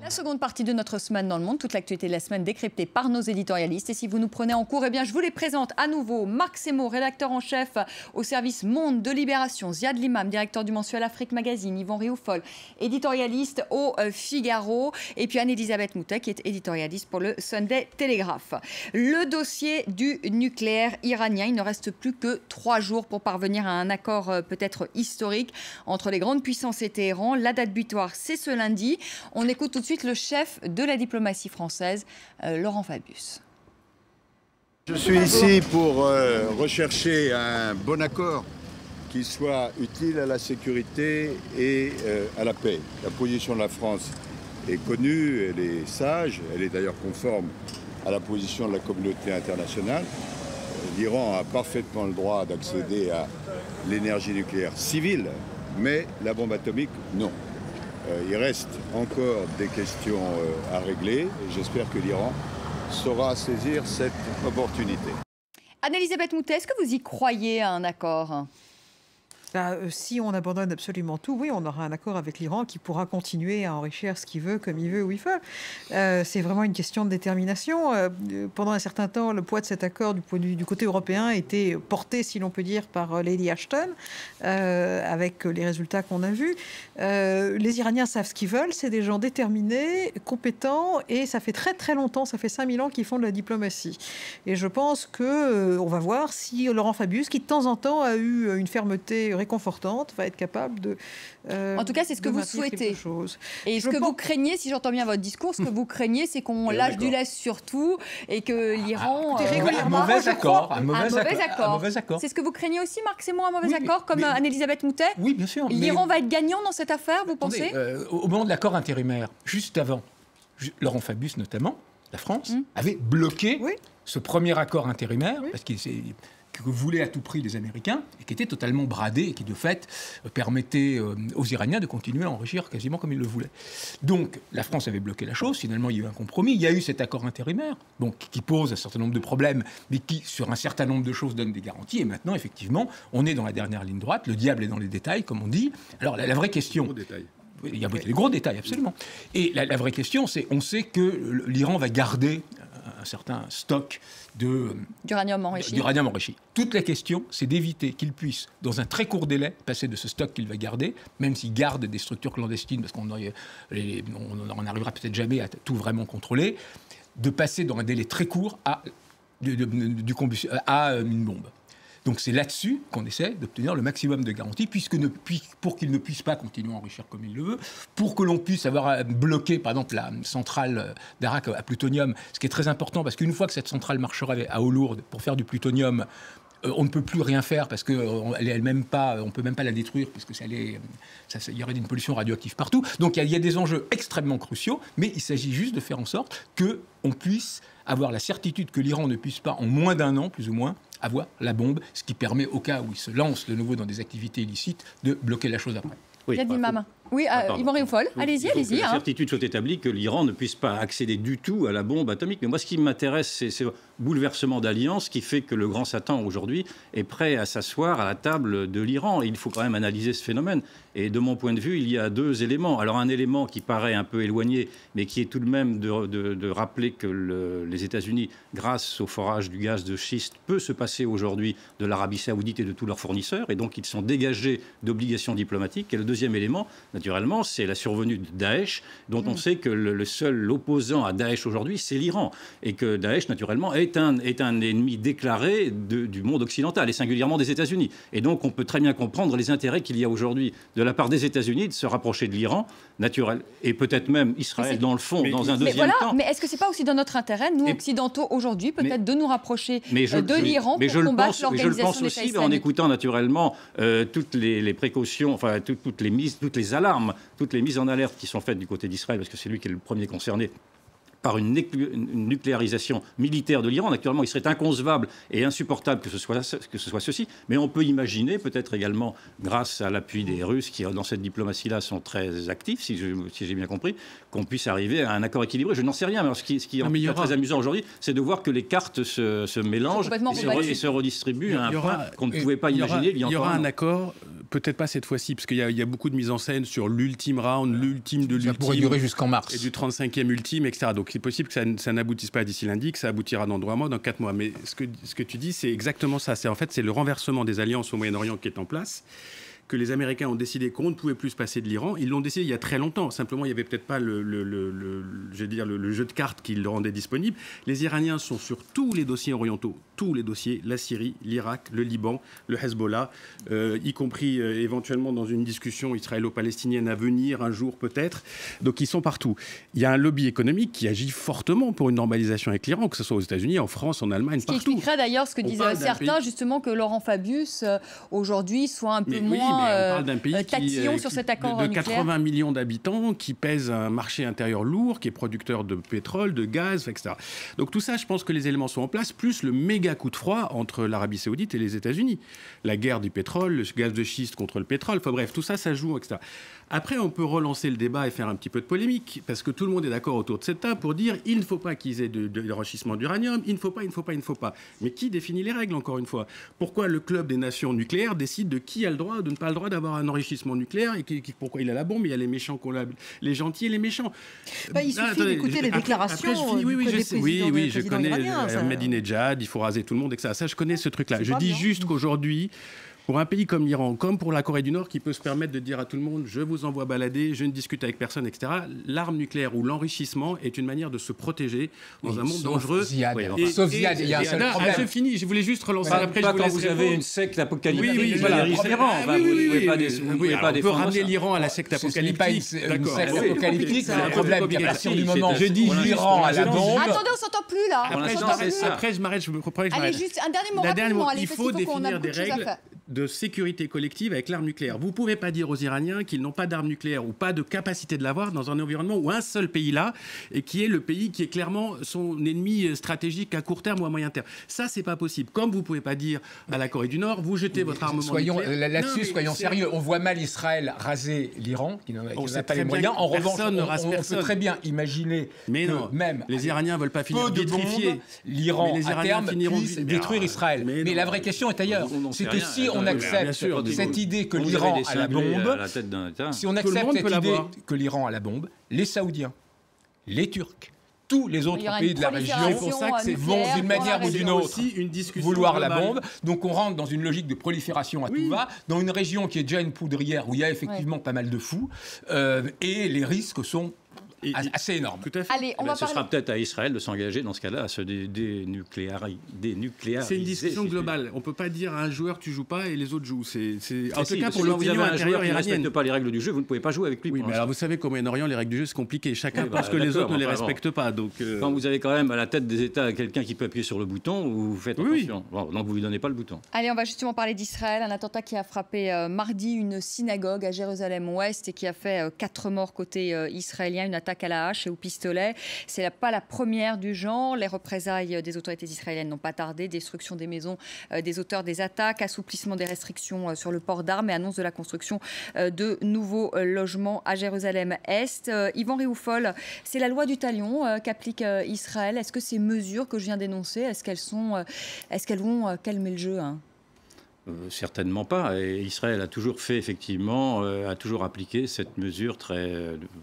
La seconde partie de notre semaine dans le monde, toute l'actualité de la semaine décryptée par nos éditorialistes. Et si vous nous prenez en cours, eh bien, je vous les présente à nouveau. Marc Semo, rédacteur en chef au service Monde de Libération. Ziad Limam, directeur du mensuel Afrique Magazine. Yvon Rioufol, éditorialiste au Figaro. Et puis Anne-Elisabeth Moutet, qui est éditorialiste pour le Sunday Telegraph. Le dossier du nucléaire iranien. Il ne reste plus que 3 jours pour parvenir à un accord peut-être historique entre les grandes puissances et Téhéran. La date butoir, c'est ce lundi. On écoute tout de suite le chef de la diplomatie française, Laurent Fabius. Je suis ici pour rechercher un bon accord qui soit utile à la sécurité et à la paix. La position de la France est connue, elle est sage, elle est d'ailleurs conforme à la position de la communauté internationale. L'Iran a parfaitement le droit d'accéder à l'énergie nucléaire civile, mais la bombe atomique, non. Il reste encore des questions à régler et j'espère que l'Iran saura saisir cette opportunité. Anne-Elisabeth Moutet, est-ce que vous y croyez à un accord ? Si on abandonne absolument tout, oui, on aura un accord avec l'Iran qui pourra continuer à enrichir ce qu'il veut, comme il veut, où il veut. C'est vraiment une question de détermination. Pendant un certain temps, le poids de cet accord du côté européen était porté, si l'on peut dire, par Lady Ashton, avec les résultats qu'on a vus. Les Iraniens savent ce qu'ils veulent, c'est des gens déterminés, compétents, et ça fait très très longtemps, ça fait 5000 ans qu'ils font de la diplomatie. Et je pense qu'on va voir si Laurent Fabius, qui de temps en temps a eu une fermeté réconfortante, va être capable de... en tout cas, c'est ce que vous souhaitez. Et ce que vous craignez, si j'entends bien votre discours, ce que vous craignez, c'est qu'on lâche du lest sur tout et que l'Iran... un mauvais accord. Un mauvais accord. C'est ce que vous craignez aussi, Marc Semo, un mauvais accord, comme Anne-Elisabeth Moutet ? Oui, bien sûr. L'Iran va être gagnant dans cette affaire, vous pensez ? Au moment de l'accord intérimaire, juste avant, Laurent Fabius notamment, la France, avait bloqué ce premier accord intérimaire, parce qu'il que voulaient à tout prix les Américains, et qui était totalement bradé, et qui de fait permettait aux Iraniens de continuer à enrichir quasiment comme ils le voulaient. Donc la France avait bloqué la chose, finalement il y a eu un compromis, il y a eu cet accord intérimaire, donc, qui pose un certain nombre de problèmes, mais qui sur un certain nombre de choses donne des garanties, et maintenant effectivement on est dans la dernière ligne droite, le diable est dans les détails comme on dit. Alors la vraie question... Il y a des gros détails, absolument. Et la vraie question, c'est on sait que l'Iran va garder un certain stock d'uranium enrichi. Toute la question, c'est d'éviter qu'il puisse, dans un très court délai, passer de ce stock qu'il va garder, même s'il garde des structures clandestines, parce qu'on n'en arrivera peut-être jamais à tout vraiment contrôler, de passer dans un délai très court à une bombe. Donc c'est là-dessus qu'on essaie d'obtenir le maximum de garanties, pour qu'il ne puisse pas continuer à enrichir comme il le veut, pour que l'on puisse avoir bloqué, par exemple, la centrale d'Arak à plutonium, ce qui est très important, parce qu'une fois que cette centrale marcherait à eau lourde pour faire du plutonium, on ne peut plus rien faire parce qu'on ne peut même pas la détruire parce il y aurait une pollution radioactive partout. Donc il y a des enjeux extrêmement cruciaux, mais il s'agit juste de faire en sorte qu'on puisse avoir la certitude que l'Iran ne puisse pas, en moins d'1 an, plus ou moins, avoir la bombe, ce qui permet, au cas où il se lance de nouveau dans des activités illicites, de bloquer la chose après. Oui, Yvon Rioufol, allez-y. La certitude soit établie que l'Iran ne puisse pas accéder du tout à la bombe atomique. Mais moi, ce qui m'intéresse, c'est le bouleversement d'alliance qui fait que le grand Satan, aujourd'hui, est prêt à s'asseoir à la table de l'Iran. Et il faut quand même analyser ce phénomène. Et de mon point de vue, il y a 2 éléments. Alors, un élément qui paraît un peu éloigné, mais qui est tout de même de rappeler que les États-Unis, grâce au forage du gaz de schiste, peut se passer aujourd'hui de l'Arabie Saoudite et de tous leurs fournisseurs. Et donc, ils sont dégagés d'obligations diplomatiques. Et le deuxième élément, naturellement, c'est la survenue de Daesh, dont on sait que le seul opposant à Daesh aujourd'hui, c'est l'Iran. Et que Daesh, naturellement, est un ennemi déclaré du monde occidental, et singulièrement des États-Unis. Et donc, on peut très bien comprendre les intérêts qu'il y a aujourd'hui de la part des États-Unis de se rapprocher de l'Iran, naturel, et peut-être même Israël, dans le fond, dans un deuxième temps. Mais est-ce que ce n'est pas aussi dans notre intérêt, nous, occidentaux, aujourd'hui, peut-être de nous rapprocher de l'Iran pour combattre l'organisation Mais je le pense aussi, en écoutant, naturellement, toutes les précautions, enfin, toutes les alarmes, toutes les mises en alerte qui sont faites du côté d'Israël, parce que c'est lui qui est le premier concerné par une nucléarisation militaire de l'Iran. Naturellement, il serait inconcevable et insupportable que ce soit ceci, mais on peut imaginer, peut-être également grâce à l'appui des Russes qui, dans cette diplomatie-là, sont très actifs, si j'ai bien compris, qu'on puisse arriver à un accord équilibré. Je n'en sais rien, mais alors, ce qui est très amusant aujourd'hui, c'est de voir que les cartes se mélangent et se redistribuent à un point qu'on ne pouvait pas imaginer il y a aura un accord, peut-être pas cette fois-ci, parce qu'il y a beaucoup de mise en scène sur l'ultime round, l'ultime de l'ultime. Ça pourrait durer jusqu'en mars. Et du 35e ultime, etc. Donc c'est possible que ça n'aboutisse pas d'ici lundi, que ça aboutira dans 3 mois, dans 4 mois. Mais ce que tu dis, c'est exactement ça. C'est le renversement des alliances au Moyen-Orient qui est en place, que les Américains ont décidé qu'on ne pouvait plus se passer de l'Iran. Ils l'ont décidé il y a très longtemps. Simplement, il n'y avait peut-être pas le jeu de cartes qui le rendait disponible. Les Iraniens sont sur tous les dossiers orientaux, tous les dossiers, la Syrie, l'Irak, le Liban, le Hezbollah, y compris éventuellement dans une discussion israélo-palestinienne à venir un jour peut-être. Donc ils sont partout. Il y a un lobby économique qui agit fortement pour une normalisation avec l'Iran, que ce soit aux États-Unis, en France, en Allemagne, partout. Ce qui expliquerait d'ailleurs ce que disaient certains, justement, que Laurent Fabius, aujourd'hui, soit un peu moins... on parle d'un pays sur cet accord de nucléaire. 80 millions d'habitants, qui pèse un marché intérieur lourd, qui est producteur de pétrole, de gaz, etc. Donc tout ça, je pense que les éléments sont en place, plus le méga coup de froid entre l'Arabie Saoudite et les États-Unis. La guerre du pétrole, le gaz de schiste contre le pétrole, enfin bref, tout ça, ça joue, etc. Après, on peut relancer le débat et faire un petit peu de polémique, parce que tout le monde est d'accord autour de cette table pour dire il ne faut pas qu'ils aient de l'enrichissement d'uranium, il ne faut pas. Mais qui définit les règles, encore une fois? Pourquoi le club des nations nucléaires décide de qui a le droit ou de ne pas le droit d'avoir un enrichissement nucléaire et pourquoi il a la bombe? Il y a les méchants, les gentils et les méchants. Il suffit d'écouter les déclarations je connais Ahmadinejad, il faut raser tout le monde, etc. Ça, je connais ce truc-là. Je dis juste qu'aujourd'hui, pour un pays comme l'Iran, comme pour la Corée du Nord, qui peut se permettre de dire à tout le monde « je vous envoie balader, je ne discute avec personne, etc. », l'arme nucléaire ou l'enrichissement est une manière de se protéger dans un monde dangereux. Sauf Ziad, il y a un seul problème. C'est fini, je voulais juste relancer. Après, quand vous avez une secte apocalyptique qui dirige l'Iran, vous pouvez pas on peut ramener l'Iran à la secte apocalyptique. Ce n'est pas une secte apocalyptique, c'est un problème qu'à partir du moment où l'Iran a la bombe... Attendez, on s'entend plus là. Après, je m'arrête, je me promets que je m'arrête. Allez, juste un dernier mot rapidement. Il faut définir des règles de sécurité collective avec l'arme nucléaire. Vous ne pouvez pas dire aux Iraniens qu'ils n'ont pas d'armes nucléaires ou pas de capacité de l'avoir dans un environnement où un seul pays l'a, et qui est le pays qui est clairement son ennemi stratégique à court terme ou à moyen terme. Ça, c'est pas possible. Comme vous ne pouvez pas dire à la Corée du Nord, vous jetez votre armement nucléaire. Là-dessus, soyons sérieux. On voit mal Israël raser l'Iran, qui n'a pas les moyens. En revanche, on peut très bien imaginer que même les Iraniens ne veulent pas finir vitrifiés. L'Iran, à terme, puisse détruire Israël. Mais la vraie question est ailleurs. C'est que si on accepte cette idée que l'Iran a la bombe, si on accepte cette idée que l'Iran a la bombe, les Saoudiens, les Turcs, tous les autres pays de la région vont d'une manière ou d'une autre vouloir la bombe. Donc on rentre dans une logique de prolifération à tout va, dans une région qui est déjà une poudrière où il y a effectivement pas mal de fous, et les risques sont assez énorme. Tout à fait. Allez, ce sera peut-être à Israël de s'engager dans ce cas-là à se dénucléariser. C'est une décision globale. On ne peut pas dire à un joueur tu joues pas et les autres jouent. En tout cas, pour l'opinion intérieure qui ne respecte pas les règles du jeu, vous ne pouvez pas jouer avec lui. Oui, mais alors vous savez qu'au Moyen-Orient, les règles du jeu, c'est compliqué. Chacun pense que les autres ne les respectent pas. Donc, quand vous avez quand même à la tête des États quelqu'un qui peut appuyer sur le bouton, vous faites attention. Bon, donc vous ne lui donnez pas le bouton. Allez, on va justement parler d'Israël. Un attentat qui a frappé mardi une synagogue à Jérusalem-Ouest et qui a fait 4 morts côté israélien. Une attaque à la hache et au pistolet. C'est pas la première du genre. Les représailles des autorités israéliennes n'ont pas tardé. Destruction des maisons des auteurs des attaques, assouplissement des restrictions sur le port d'armes et annonce de la construction de nouveaux logements à Jérusalem-Est. Yvan Rioufol, c'est la loi du talion qu'applique Israël. Est-ce que ces mesures que je viens d'énoncer, est-ce qu'elles vont calmer le jeu Certainement pas. Et Israël a toujours fait, effectivement, a toujours appliqué cette mesure,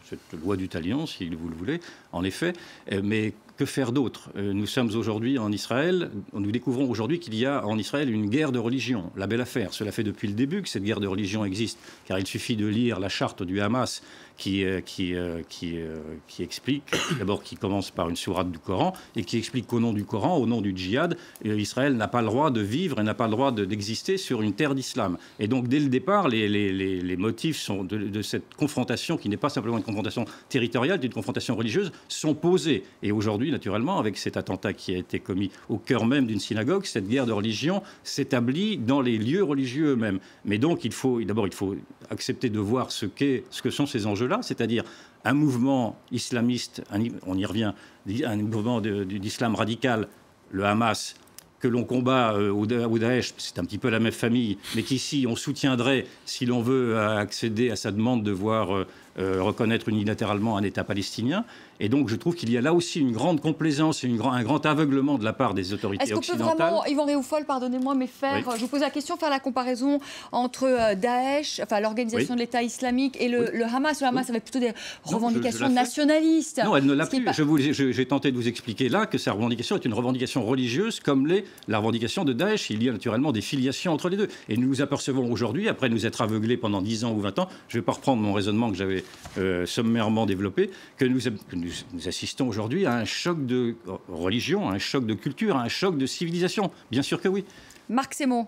cette loi du talion, si vous le voulez, en effet. Mais que faire d'autre? Nous sommes aujourd'hui en Israël, nous découvrons aujourd'hui qu'il y a en Israël une guerre de religion. La belle affaire. Cela fait depuis le début que cette guerre de religion existe, car il suffit de lire la charte du Hamas qui explique, d'abord qui commence par une sourate du Coran, et qui explique qu'au nom du Coran, au nom du djihad, Israël n'a pas le droit de vivre et n'a pas le droit d'exister sur une terre d'islam. Et donc dès le départ, les motifs sont de cette confrontation, qui n'est pas simplement une confrontation territoriale, une confrontation religieuse, sont posés. Et aujourd'hui, aujourd'hui, naturellement, avec cet attentat qui a été commis au cœur même d'une synagogue, cette guerre de religion s'établit dans les lieux religieux eux-mêmes. Mais donc, d'abord, il faut accepter de voir ce que sont ces enjeux-là, c'est-à-dire un mouvement islamiste, on y revient, un mouvement d'islam radical, le Hamas, que l'on combat au Daesh, c'est un petit peu la même famille, mais qu'ici on soutiendrait si l'on veut accéder à sa demande de voir reconnaître unilatéralement un État palestinien. Et donc je trouve qu'il y a là aussi une grande complaisance et un grand aveuglement de la part des autorités occidentales. Est-ce qu'on peut vraiment, Yvan Réaufol, pardonnez-moi, mais je vous pose la question, faire la comparaison entre Daesh, enfin l'organisation de l'État islamique, et le Hamas. Le Hamas avait plutôt des revendications nationalistes. Non, elle ne l'a plus. J'ai tenté de vous expliquer là que sa revendication est une revendication religieuse comme l'est la revendication de Daesh. Il y a naturellement des filiations entre les deux. Et nous nous apercevons aujourd'hui, après nous être aveuglés pendant 10 ans ou 20 ans, je ne vais pas reprendre mon raisonnement que j'avais sommairement développé, que nous assistons aujourd'hui à un choc de religion, à un choc de culture, à un choc de civilisation. Bien sûr que oui. Marc Sémon.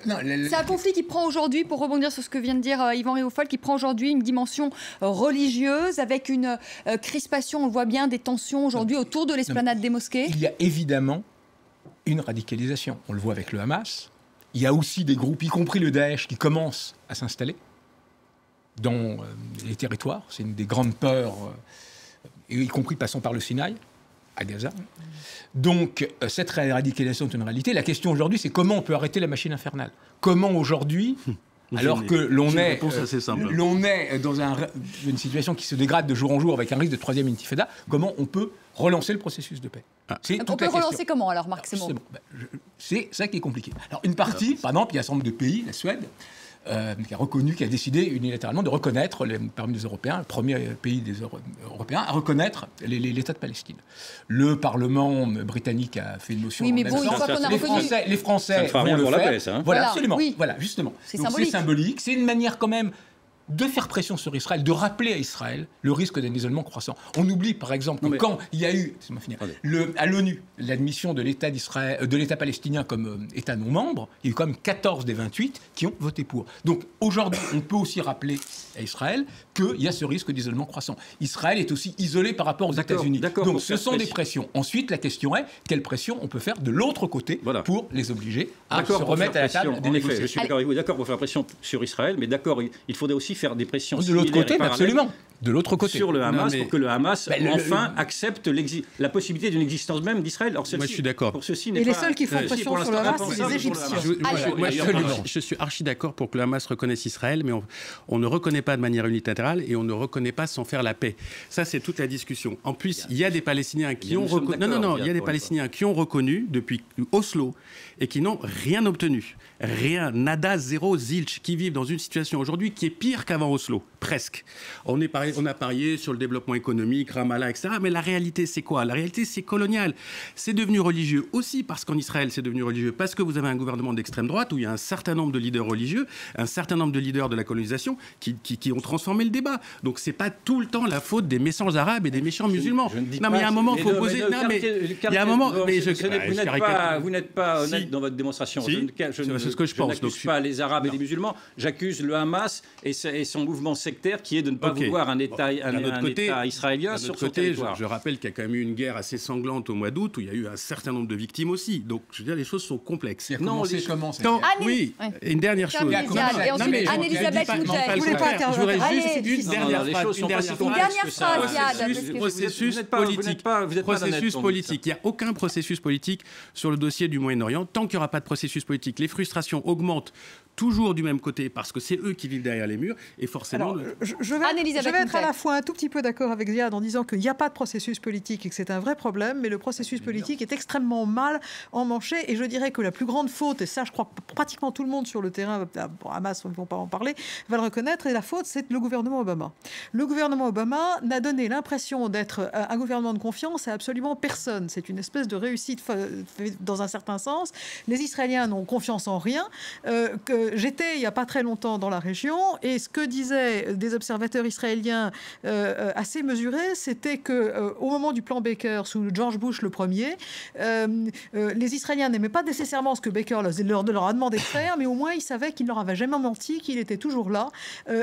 C'est un conflit qui prend aujourd'hui, pour rebondir sur ce que vient de dire Yvan Réaufol, qui prend aujourd'hui une dimension religieuse, avec une crispation, on le voit bien, des tensions aujourd'hui autour de l'esplanade des mosquées. Il y a évidemment une radicalisation. On le voit avec le Hamas. Il y a aussi des groupes, y compris le Daesh, qui commencent à s'installer dans les territoires. C'est une des grandes peurs, y compris passant par le Sinaï, à Gaza. Donc, cette radicalisation est une réalité. La question aujourd'hui, c'est comment on peut arrêter la machine infernale. Comment aujourd'hui, alors que l'on est dans une situation qui se dégrade de jour en jour avec un risque de troisième intifada, comment on peut relancer le processus de paix? On peut relancer comment, alors, Marc Sémon? C'est ça qui est compliqué. Alors, une partie, par exemple, il y a un certain nombre de pays, la Suède, qui a décidé unilatéralement de reconnaître, parmi les Européens, le premier pays des Européens à reconnaître l'État de Palestine. Le Parlement britannique a fait une motion. Oui, mais bon, une fois qu'on a reconnu... Les Français ça ne fera rien pour la paix, ça. Voilà, absolument. Oui. Voilà, justement. C'est symbolique. C'est une manière quand même de faire pression sur Israël, de rappeler à Israël le risque d'un isolement croissant. On oublie, par exemple, que quand il y a eu, à l'ONU, l'admission de l'État d'Israël, de l'État palestinien comme État non membre, il y a eu quand même 14 des 28 qui ont voté pour. Donc aujourd'hui, on peut aussi rappeler à Israël qu'il y a ce risque d'isolement croissant. Israël est aussi isolé par rapport aux États-Unis. Donc ce sont des pressions. Ensuite, la question est, quelle pression on peut faire de l'autre côté pour les obliger à se remettre à la table des négociations. Je suis d'accord avec vous, d'accord pour faire pression sur Israël, mais d'accord, il faudrait aussi faire des pressions de l'autre côté, absolument. De l'autre côté. Sur le Hamas, pour que le Hamas, accepte la possibilité d'une existence même d'Israël. Alors, moi, je suis d'accord. Et les seuls qui font pression sur le Hamas, c'est les Égyptiens. Je suis archi d'accord pour que le Hamas reconnaisse Israël, mais on ne reconnaît pas de manière unilatérale et on ne reconnaît pas sans faire la paix. Ça, c'est toute la discussion. En plus, il y a des Palestiniens qui ont reconnu... il y a des Palestiniens qui ont reconnu depuis Oslo et qui n'ont rien obtenu. Rien, nada, zéro, zilch, qui vivent dans une situation aujourd'hui qui est pire qu'avant Oslo, presque. On a parié sur le développement économique, Ramallah, etc. Mais la réalité, c'est quoi? La réalité, c'est colonial. C'est devenu religieux aussi parce qu'en Israël, c'est devenu religieux parce que vous avez un gouvernement d'extrême droite où il y a un certain nombre de leaders religieux, un certain nombre de leaders de la colonisation qui ont transformé le débat. Donc, c'est pas tout le temps la faute des méchants arabes et des méchants musulmans. Non, mais il y a un moment, il faut poser... Il y a un moment... Vous n'êtes pas honnête dans votre démonstration. C'est ce que je pense. Je n'accuse pas les Arabes et les musulmans, j'accuse le Hamas et son mouvement sectaire qui est de ne pas vouloir un État israélien sur son territoire. Je rappelle qu'il y a quand même eu une guerre assez sanglante au mois d'août où il y a eu un certain nombre de victimes aussi. Donc, je veux dire, les choses sont complexes. Oui, une dernière chose. Et ensuite, Anne-Elisabeth Boutet. Je voudrais juste une dernière phrase. Processus politique. Il n'y a aucun processus politique sur le dossier du Moyen-Orient. Tant qu'il n'y aura pas de processus politique, les frustrations augmentent toujours du même côté parce que c'est eux qui vivent derrière les murs et forcément... Alors, je vais être à la fois un tout petit peu d'accord avec Ziad en disant qu'il n'y a pas de processus politique et que c'est un vrai problème, mais le processus politique est extrêmement mal emmanché et je dirais que la plus grande faute, et ça je crois que pratiquement tout le monde sur le terrain, Hamas, on ne va pas en parler, va le reconnaître, et la faute c'est le gouvernement Obama. Le gouvernement Obama n'a donné l'impression d'être un gouvernement de confiance à absolument personne. C'est une espèce de réussite dans un certain sens. Les Israéliens n'ont confiance en rien, j'étais il n'y a pas très longtemps dans la région, et ce que disaient des observateurs israéliens assez mesurés, c'était qu'au moment du plan Baker, sous George Bush le premier, les Israéliens n'aimaient pas nécessairement ce que Baker leur a demandé de faire, mais au moins ils savaient qu'il ne leur avait jamais menti, qu'il était toujours là,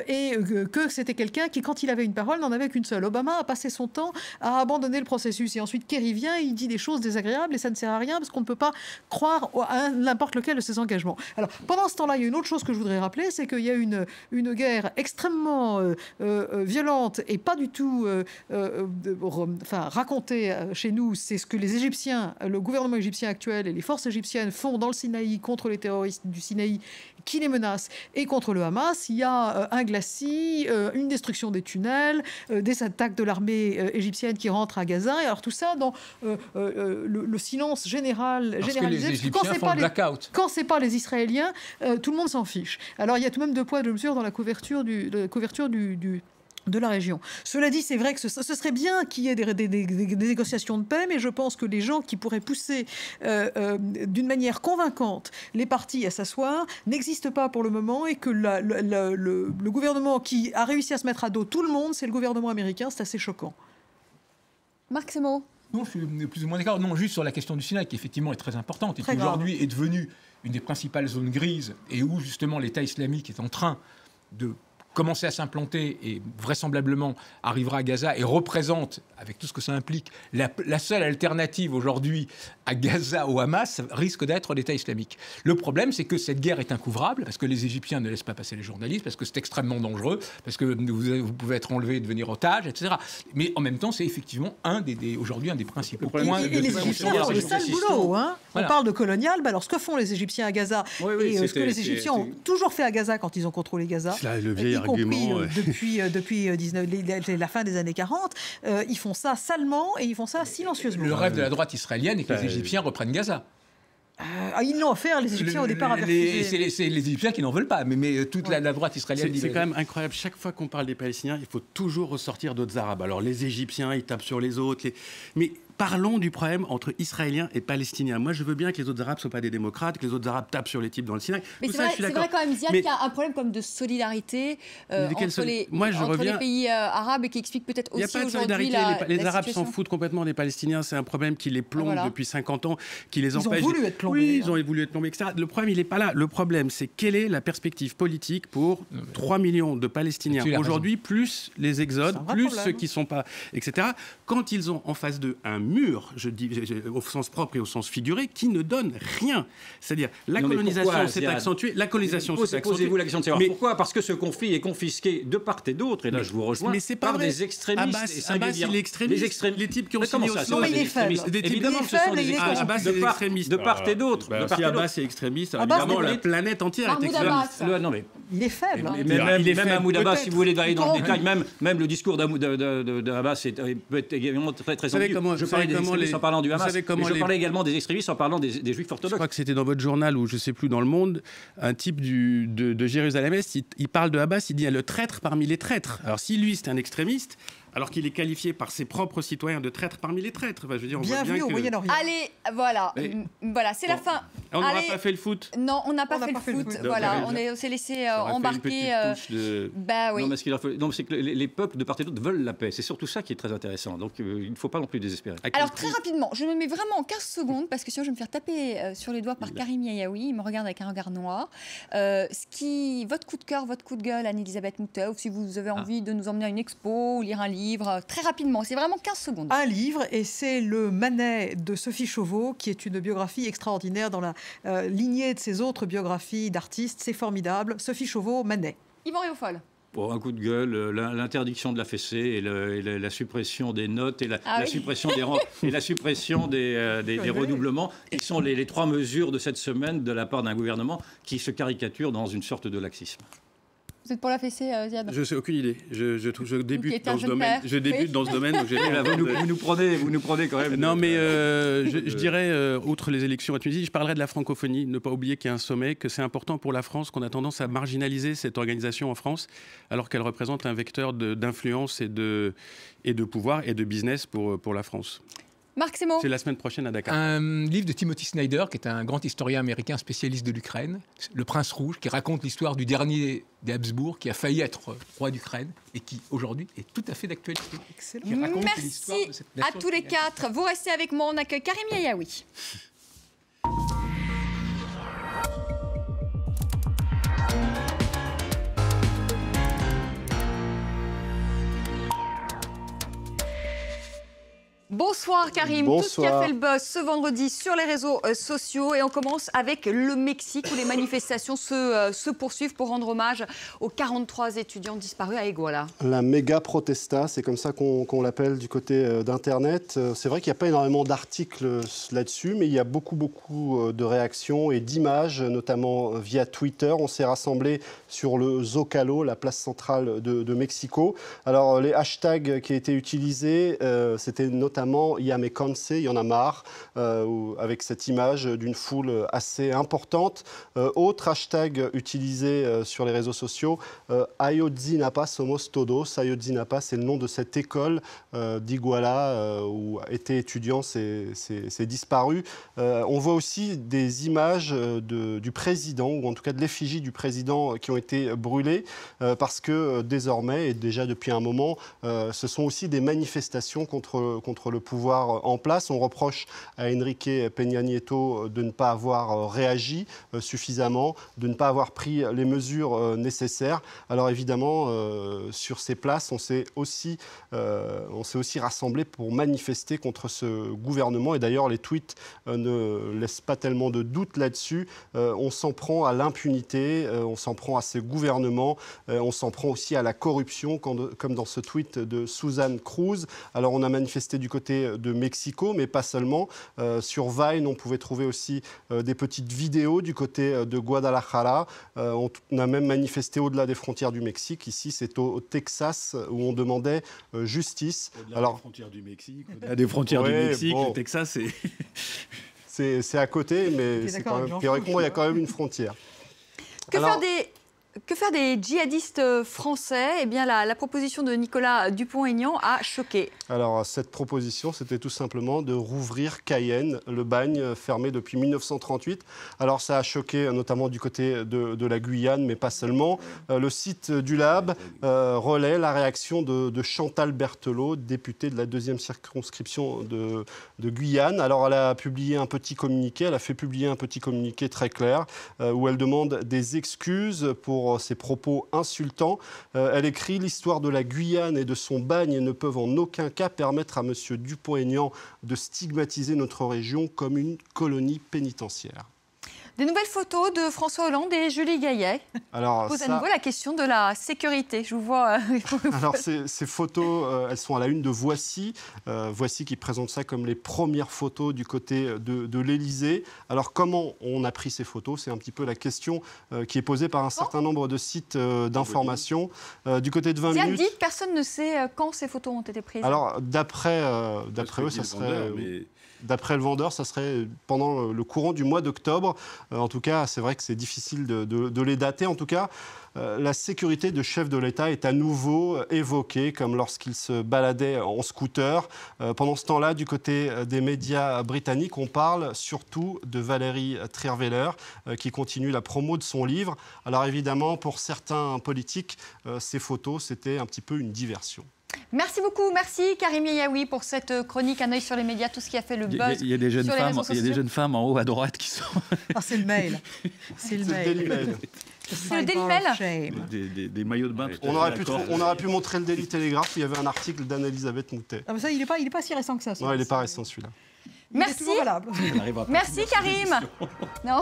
et que c'était quelqu'un qui, quand il avait une parole, n'en avait qu'une seule. Obama a passé son temps à abandonner le processus, et ensuite Kerry vient, il dit des choses désagréables, et ça ne sert à rien, parce qu'on ne peut pas croire à n'importe lequel de ses engagements. Alors, pendant ce temps-là, il y a une autre chose que je voudrais rappeler, c'est qu'il y a une guerre extrêmement violente et pas du tout racontée chez nous. C'est ce que les Égyptiens, le gouvernement égyptien actuel et les forces égyptiennes font dans le Sinaï contre les terroristes du Sinaï qui les menacent et contre le Hamas. Il y a un glacis, une destruction des tunnels, des attaques de l'armée égyptienne qui rentre à Gaza. Et alors tout ça dans le silence généralisé. Que les Égyptiens font le blackout. Quand c'est pas les Israéliens, tout le monde s'en fiche. Alors il y a tout de même deux poids deux mesures dans la couverture de la région. Cela dit, c'est vrai que ce serait bien qu'il y ait des négociations de paix, mais je pense que les gens qui pourraient pousser d'une manière convaincante les partis à s'asseoir n'existent pas pour le moment, et que le gouvernement qui a réussi à se mettre à dos tout le monde, c'est le gouvernement américain. C'est assez choquant. Marc Semo. Non, je suis plus ou moins d'accord. Non, juste sur la question du Sinaï, qui effectivement est très importante, et qui aujourd'hui est devenue une des principales zones grises, et où justement l'État islamique est en train de commencer à s'implanter et vraisemblablement arrivera à Gaza et représente, avec tout ce que ça implique, la seule alternative aujourd'hui à Gaza au Hamas, risque d'être l'État islamique. Le problème, c'est que cette guerre est incouvrable, parce que les Égyptiens ne laissent pas passer les journalistes, parce que c'est extrêmement dangereux, parce que vous pouvez être enlevé et devenir otage, etc. Mais en même temps, c'est effectivement aujourd'hui un des principaux points de les Égyptiens font le sale boulot. Hein. Voilà. On parle de colonial, alors ce que font les Égyptiens à Gaza, et ce que les Égyptiens ont toujours fait à Gaza quand ils ont contrôlé Gaza, y compris depuis la fin des années 40, ils font ça salement et ils font ça silencieusement. Le rêve de la droite israélienne est que les Égyptiens reprennent Gaza. Ils l'ont offert, les Égyptiens au départ avaient refusé. C'est les Égyptiens qui n'en veulent pas, mais toute la droite israélienne... C'est quand même incroyable, chaque fois qu'on parle des Palestiniens, il faut toujours ressortir d'autres Arabes. Alors les Égyptiens, ils tapent sur les autres, mais parlons du problème entre Israéliens et Palestiniens. Moi, je veux bien que les autres Arabes ne soient pas des démocrates, que les autres Arabes tapent sur les types dans le Sinaï. Mais c'est vrai quand même, Ziad, qu'il y a un problème comme de solidarité entre les pays arabes, et qui explique peut-être aussi aujourd'hui les Arabes s'en foutent complètement des Palestiniens. C'est un problème qui les plombe depuis 50 ans, qui les empêche... Ils ont voulu être plombés. Oui, ils ont voulu être plombés, etc. Le problème, il n'est pas là. Le problème, c'est quelle est la perspective politique pour 3 millions de Palestiniens aujourd'hui, plus les exodes, plus ceux qui ne sont pas, etc. Quand ils ont en face d'eux un mur, je dis au sens propre et au sens figuré, qui ne donne rien. C'est-à-dire, la colonisation s'est accentuée. Posez-vous la question de savoir pourquoi. Parce que ce conflit est confisqué de part et d'autre, et là je vous rejoins, par des extrémistes. Abbas, il est extrémiste. Les types qui ont signé aussi. Non, mais il est faible. Évidemment que ce sont des extrémistes. De part et d'autre. Si Abbas est extrémiste, évidemment, la planète entière est extrémiste. Il est faible. Même Mahmoud Abbas, si vous voulez aller dans le détail, même le discours d'Abbas peut être également très ambigu. Je parlais des extrémistes en parlant du Hamas, mais je parlais également des extrémistes en parlant des juifs orthodoxes. Je crois que c'était dans votre journal, ou je ne sais plus, dans Le Monde, un type de Jérusalem-Est, il parle de Abbas, il dit le traître parmi les traîtres. Alors si lui c'est un extrémiste, alors qu'il est qualifié par ses propres citoyens de traître parmi les traîtres. Enfin, je veux dire, bienvenue au Moyen-Orient. Allez, voilà, c'est la fin. On n'aura pas fait le foot. Non, on n'a pas fait le foot. Voilà, on s'est laissé embarquer. Bah oui. Non, c'est que les peuples de part et d'autre veulent la paix. C'est surtout ça qui est très intéressant. Donc il ne faut pas non plus désespérer. Alors très rapidement, je me mets vraiment en 15 secondes, parce que sinon je vais me faire taper sur les doigts par Karim Yayaoui. Il me regarde avec un regard noir. Votre coup de cœur, votre coup de gueule, Anne-Elisabeth Moutet, ou si vous avez envie de nous emmener à une expo ou lire un livre, très rapidement, c'est vraiment 15 secondes. Un livre, et c'est Le Manet de Sophie Chauveau, qui est une biographie extraordinaire dans la lignée de ses autres biographies d'artistes. C'est formidable. Sophie Chauveau, Manet. Yvan Réaufol. Pour un coup de gueule, l'interdiction de la fessée et la suppression des notes et la suppression des rangs et la suppression des redoublements, qui sont les 3 mesures de cette semaine de la part d'un gouvernement qui se caricature dans une sorte de laxisme. Vous êtes pour la fessée, Ziad? Je sais aucune idée. Je débute dans ce domaine. Je débute dans ce domaine. Donc vous nous prenez quand même. Non, mais je dirais, outre les élections à Tunisie, je parlerai de la francophonie. Ne pas oublier qu'il y a un sommet, que c'est important pour la France, qu'on a tendance à marginaliser cette organisation en France, alors qu'elle représente un vecteur d'influence et de pouvoir et de business pour la France. Marc Semo. C'est la semaine prochaine à Dakar. Un livre de Timothy Snyder, qui est un grand historien américain spécialiste de l'Ukraine, Le Prince Rouge, qui raconte l'histoire du dernier des Habsbourg, qui a failli être roi d'Ukraine et qui, aujourd'hui, est tout à fait d'actualité. Excellent. Merci à tous les quatre. Vous restez avec moi, on accueille Karim Yayaoui. Bonsoir Karim, Bonsoir. Tout ce qui a fait le buzz ce vendredi sur les réseaux sociaux et on commence avec le Mexique où les manifestations se poursuivent pour rendre hommage aux 43 étudiants disparus à Iguala. La méga protesta, c'est comme ça qu'on l'appelle du côté d'Internet. C'est vrai qu'il n'y a pas énormément d'articles là-dessus, mais il y a beaucoup de réactions et d'images, notamment via Twitter. On s'est rassemblés sur le Zócalo, la place centrale de Mexico. Alors les hashtags qui étaient utilisés, c'était notamment Ya me cansé, il y en a marre, avec cette image d'une foule assez importante. Autre hashtag utilisé sur les réseaux sociaux, Ayotzinapa somos todos. Ayotzinapa, c'est le nom de cette école d'Iguala où étaient étudiants ces disparus. On voit aussi des images du président, ou en tout cas de l'effigie du président qui ont été brûlées, parce que désormais, et déjà depuis un moment, ce sont aussi des manifestations contre le pouvoir en place. On reproche à Enrique Peña Nieto de ne pas avoir réagi suffisamment, de ne pas avoir pris les mesures nécessaires. Alors évidemment, sur ces places, on s'est aussi rassemblés pour manifester contre ce gouvernement. Et d'ailleurs, les tweets ne laissent pas tellement de doute là-dessus. On s'en prend à l'impunité, on s'en prend à ce gouvernement, on s'en prend aussi à la corruption, comme dans ce tweet de Suzanne Cruz. Alors on a manifesté du côté de Mexico, mais pas seulement. Sur Vine, on pouvait trouver aussi des petites vidéos du côté de Guadalajara. On a même manifesté au-delà des frontières du Mexique. Ici, c'est au Texas où on demandait justice. Au-delà des frontières du Mexique, au-delà des frontières du Mexique, le Texas, c'est... C'est à côté, mais théoriquement, il y a quand même une frontière. Que faire des djihadistes français? Eh bien, la proposition de Nicolas Dupont-Aignan a choqué. Alors, cette proposition, c'était tout simplement de rouvrir Cayenne, le bagne fermé depuis 1938. Alors, ça a choqué notamment du côté de la Guyane, mais pas seulement. Le site du Lab relaie la réaction de Chantal Berthelot, députée de la 2e circonscription de Guyane. Alors, elle a publié un petit communiqué, elle a fait publier un petit communiqué très clair où elle demande des excuses pour ses propos insultants. Elle écrit « L'histoire de la Guyane et de son bagne ne peuvent en aucun cas permettre à M. Dupont-Aignan de stigmatiser notre région comme une colonie pénitentiaire ». Des nouvelles photos de François Hollande et Julie Gaillet. Alors, pose à nouveau la question de la sécurité. Je vous vois. Alors, ces photos, elles sont à la une de Voici. Voici qui présente ça comme les premières photos du côté de l'Élysée. Alors, comment on a pris ces photos? C'est un petit peu la question qui est posée par un certain nombre de sites d'information. Du côté de 20 minutes... Dites, personne ne sait quand ces photos ont été prises. Alors, d'après eux, ça serait... D'après le vendeur, ça serait pendant le courant du mois d'octobre. En tout cas, c'est vrai que c'est difficile de les dater. En tout cas, la sécurité de chef de l'État est à nouveau évoquée, comme lorsqu'il se baladait en scooter. Pendant ce temps-là, du côté des médias britanniques, on parle surtout de Valérie Trierweiler, qui continue la promo de son livre. Alors évidemment, pour certains politiques, ces photos, c'était un petit peu une diversion. Merci beaucoup, merci Karim Yayaoui pour cette chronique, un œil sur les médias, tout ce qui a fait le buzz. Il y a des jeunes femmes en haut à droite qui sont... Ah, c'est le mail. C'est le mail. C'est le Daily Mail. Des maillots de bain. On aurait pu montrer le Daily Telegraph, il y avait un article d'Anne-Elisabeth Moutet. Ah, mais ça, il n'est pas si récent que ça. Non, il n'est pas récent celui-là. Merci. Merci Karim. Non.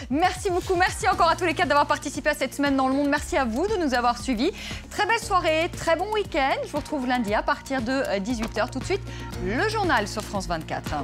Merci beaucoup. Merci encore à tous les quatre d'avoir participé à cette semaine dans le monde. Merci à vous de nous avoir suivis. Très belle soirée, très bon week-end. Je vous retrouve lundi à partir de 18h. Tout de suite, le journal sur France 24.